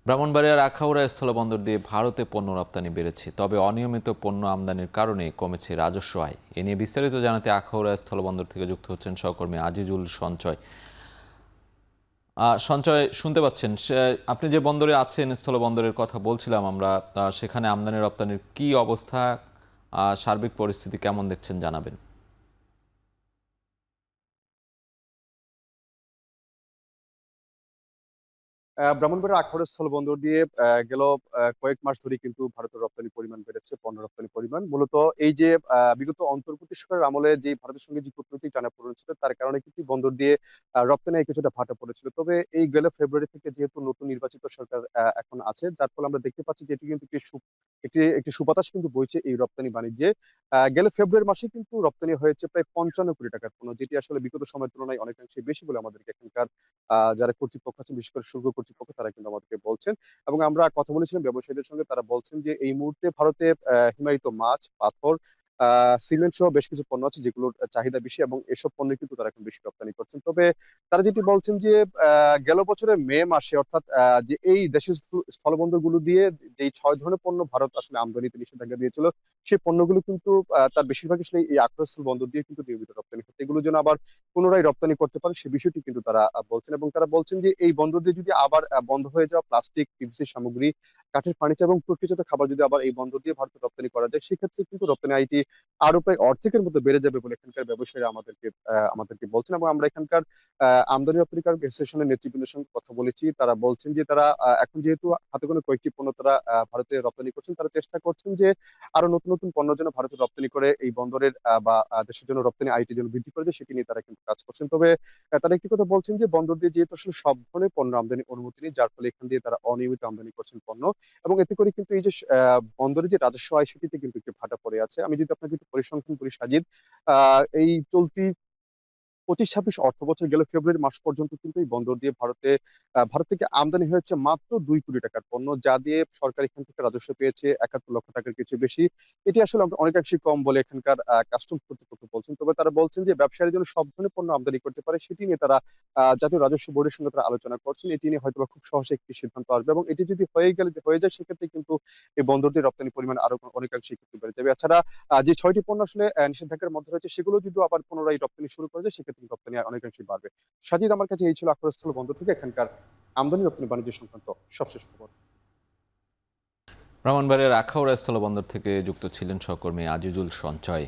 ব্রাহ্মণবাড়িয়ার আখাউড়া স্থলবন্দর দিয়ে ভারতে পণ্য রপ্তানি বেড়েছে, তবে অনিয়মিত পণ্য আমদানির কারণে কমেছে রাজস্ব আয়। এ নিয়ে বিস্তারিত জানাতে আখাউড়া স্থলবন্দর থেকে যুক্ত হচ্ছেন সহকর্মী আজিজুল সঞ্চয়। সঞ্চয়, শুনতে পাচ্ছেন? আপনি যে বন্দরে আছেন, স্থলবন্দরের কথা বলছিলাম আমরা, সেখানে আমদানি রপ্তানির কি অবস্থা, সার্বিক পরিস্থিতি কেমন দেখছেন জানাবেন। ব্রাহ্মণবাড়িয়ার আখাউড়া স্থলবন্দর দিয়ে গেল কয়েক মাস ধরে কিন্তু ভারতের রপ্তানি পরিমাণ বেড়েছে, পণ্য রপ্তানি পরিমাণ। মূলত এই যে বিগত অন্তর্বর্তী সরকারের আমলে যে ভারতের সঙ্গে যে কূটনৈতিক টানাপোড়েন ছিল, তার কারণে কিন্তু বন্দর দিয়ে রপ্তানি কিছুটা ভাটা পড়েছিল। তবে এই গেল ফেব্রুয়ারি থেকে যেহেতু নতুন নির্বাচিত সরকার এখন আছে, যার ফলে আমরা দেখতে পাচ্ছি যে এটি কিন্তু একটি সুবাতাস কিন্তু বইছে এই রপ্তানি বাণিজ্যে। গেল ফেব্রুয়ারি মাসে কিন্তু রপ্তানি হয়েছে প্রায় 55 কোটি টাকার পণ্য, যেটি আসলে বিগত সময়ের তুলনায় অনেকাংশে বেশি বলে আমাদেরকে এখানকার যারা কর্তৃপক্ষ আছেন, বিশেষ করে শুল্ক কর্তৃপক্ষ, তারা কিন্তু আমাদেরকে বলছেন। এবং আমরা কথা বলেছিলাম ব্যবসায়ীদের সঙ্গে, তারা বলছেন যে এই মুহূর্তে ভারতে হিমায়িত মাছ, পাথর, সিমেন্ট সহ বেশ কিছু পণ্য আছে যেগুলোর চাহিদা বেশি, এবং এসব পণ্য কিন্তু তারা এখন বেশি রপ্তানি করছেন। তবে তারা যেটি বলছেন যে গেল বছরের মে মাসে, অর্থাৎ যে এই দেশের স্থলবন্দর গুলো দিয়ে যে 6 ধরনের পণ্য ভারত আসলে আমদানিতে নিষেধাজ্ঞা দিয়েছিল, সেই পণ্যগুলো কিন্তু তার বেশিরভাগ আসলে এই আক্রয় স্থল বন্দর দিয়ে কিন্তু নিয়মিত রপ্তানি হচ্ছে। এগুলো যেন আবার পুনরায় রপ্তানি করতে পারে, সে বিষয়টি কিন্তু তারা বলছেন। এবং তারা বলছেন যে এই বন্দর দিয়ে যদি আবার বন্ধ হয়ে যাওয়া প্লাস্টিক, পিভিসি সামগ্রী, কাঠের ফার্নিচার এবং প্রক্রিয়াজাত খাবার যদি আবার এই বন্দর দিয়ে ভারতে রপ্তানি করা যায়, সেক্ষেত্রে কিন্তু রপ্তানি আয়টি আরো প্রায় অর্ধেকের মতো বেড়ে যাবে বলে এখানকার ব্যবসায়ীরা আমাদেরকে বলছেন। এবং আমরা এখানকার আমদানি রপ্তানিকারক অ্যাসোসিয়েশনের নেতৃবৃন্দের সঙ্গে কথা বলেছি। তারা বলছেন যে তারা এখন যেহেতু হাতে গোনা কয়েকটি পণ্য তারা ভারতে রপ্তানি করছেন, তারা চেষ্টা করছেন যে আরো নতুন নতুন পণ্য যেন ভারতে রপ্তানি করে এই বন্দরের বা দেশের জন্য রপ্তানি আয়টি যেন বৃদ্ধি করে দেয়, সেটি নিয়ে তারা কিন্তু কাজ করছেন। তবে তারা একটি কথা বলছেন যে বন্দর দিয়ে যেহেতু আসলে সব ধরনের পণ্য আমদানি অনুমতি নেই, যার ফলে এখান দিয়ে তারা অনিয়মিত আমদানি করছেন পণ্য। এবং এতে করে কিন্তু এই যে বন্দরে যে রাজস্ব আয়, সেটিতে কিন্তু একটি ভাটা পড়ে আছে। আমি যদি আপনাকে একটু পরিসংখ্যান করি সাজিদ, এই চলতি 25-26 অর্থ বছর গেল ফেব্রুয়ারি মাস পর্যন্ত কিন্তু এই বন্দর দিয়ে ভারত থেকে আমদানি হয়েছে মাত্র 2 কোটি টাকার পণ্য, যা দিয়ে সরকার এখান থেকে রাজস্ব পেয়েছে 71 লক্ষ টাকার কিছু বেশি। এটি আসলে অনেকাংশই কম বলে এখানকার কাস্টমস কর্তৃপক্ষ বলছেন। তবে তারা বলছেন যে ব্যবসায়ীরা যেন সব ধরনের পণ্য আমদানি করতে পারে, সেটি নিয়ে তারা জাতীয় রাজস্ব বোর্ডের সঙ্গে তারা আলোচনা করছেন। এটি নিয়ে হয়তো খুব সহজে একটি সিদ্ধান্ত আসবে, এবং এটি যদি হয়ে যায়, সেক্ষেত্রে কিন্তু এই বন্দর দিয়ে রপ্তানি পরিমাণ আরো অনেকাংশই কিন্তু বেড়ে যাবে। এছাড়া যে 6টি পণ্য আসলে নিষেধাজ্ঞার মধ্যে রয়েছে, সেগুলো যদি আবার পুনরায় রপ্তানি শুরু করে যায়, সেক্ষেত্রে কিন্তু রপ্তানি অনেকাংশেই বাড়বে। সাজিদ, আমার কাছে এই ছিল আক্রয়স্থল বন্দর থেকে এখানকার আমদানি রপ্তানি বাণিজ্য সংক্রান্ত সবশেষ খবর। ব্রাহ্মণবাড়িয়ার আখাউড়া স্থলবন্দর থেকে যুক্ত ছিলেন সহকর্মী আজিজুল সঞ্চয়।